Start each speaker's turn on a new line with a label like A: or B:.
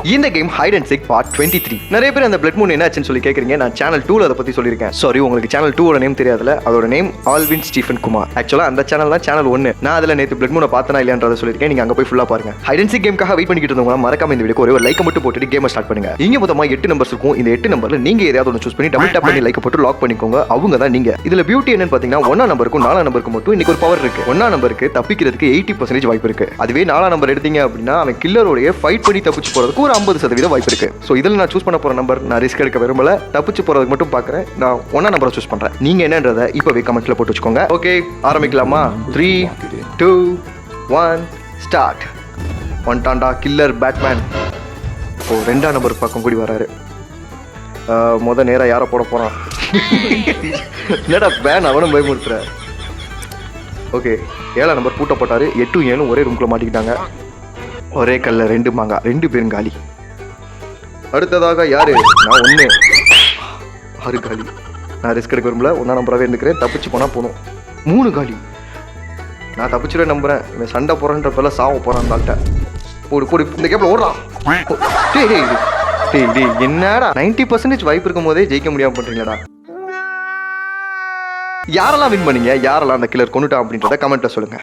A: இந்த game hide and seek part 23. நிறைய பேர் அந்த பிளட் மூன் என்னாச்சுன்னு சொல்லி கேட்குறீங்க. நான் சேனல் 2ல அதை பற்றி சொல்லியிருக்கேன். சாரி, உங்களுக்கு சேனல் 2ஓட நேம் தெரியாதுல, அதோட நேம் ஆல்வின் ஸ்டீஃபன் குமார். ஆக்சுவலாக அந்த சேனல் தான் சேனல் 1. நான் அதில் நேற்று பிளட் மூனை பார்த்தனா இல்லையான்றதை சொல்லியிருக்கேன். நீங்கள் அங்கே போய் ஃபுல்லாக பாருங்க. ஹைட் அண்ட் சீக் கேமுக்காக வெயிட் பண்ணிக்கிட்டு இருந்தவங்க மறக்காம இந்த வீடியோக்கு ஒரு லைக் மட்டும் போட்டுட்டு கேமை ஸ்டார்ட் பண்ணுங்க. இங்கே மொத்தமாக 8 நம்பர்ஸ் இருக்கும். இந்த 8 நம்பர்ல நீங்க ஏதாவது ஒன்று சூஸ் பண்ணி டபுள் டேப் பண்ணி லைக் போட்டு லாக் பண்ணிக்கோங்க. அவங்க தான் நீங்க. இதுல பியூட்டி என்னன்னு பார்த்தீங்கன்னா 1ஆம் நம்பருக்கும் 4ஆம் நம்பருக்கும் மட்டும் இன்னைக்கு ஒரு பவர் இருக்கு. 1ஆம் நம்பருக்கு தப்பிக்கிறதுக்கு 80% வாய்ப்பு இருக்கு. அதுவே 4ஆம் நம்பர் எடுத்தீங்க அப்படின்னா அவன் கில்லரோடைய ஃபைட் பண்ணி தப்பிச்சு போறதுக்கு ஒரு 50% வாய்ப்பு இருக்கு. ஸோ இதில் நான் சூஸ் பண்ண போற நம்பர் நான் ரிஸ்க் எடுக்க விரும்பல, தப்பிச்சு போறதுக்கு மட்டும் பார்க்குறேன். நான் 1ஆம் நம்பரை சூஸ் பண்றேன். நீங்க என்னன்றதை இப்பவே கமெண்ட்ல போட்டு வச்சுக்கோங்க. ஓகே, ஆரம்பிக்கலாமா? 3, 2, 1 ஸ்டார்ட். ஒன்டாண்டா கில்லர் பேட்மேன். ஓ, 2ஆம் நம்பர் பக்கம் கூடி வராரு. நேராக யாரை போட போறான்? என்னடா பேன் அவனும் பயமுறுத்துற. ஓகே, 7ஆம் நம்பர் பூட்டப்பட்டாரு. 8ம் 7ம் ஒரே ரூம்குள்ள மாட்டிக்கிட்டாங்க. ஒரே கல்ல 2 மாங்காய், 2 பேரும் காலி. அடுத்ததாக யாரு? நான் 1. 6 காலி. நான் ரிஸ்க் எடுக்க விரும்பல, 1ஆம் நம்பராகவே இருந்துக்கிறேன். தப்பிச்சு போனால் போகணும். 3 காலி. நான் தப்பிச்சுட நம்புறேன். இவன் சண்டை போறன்ற பேர்ல சாவ போறான். டாக்ட போடு போடு, இந்த கேப்ல ஓடுறான். என்னடா 90% வாய்ப்பு இருக்கும் போதே ஜெயிக்க முடியாம பண்றீங்களா? யாரெல்லாம் வின் பண்ணீங்க, யாரெல்லாம் அந்த கில்லர் கொண்டுட்டான் அப்படின்றத கமெண்ட்ல சொல்லுங்க.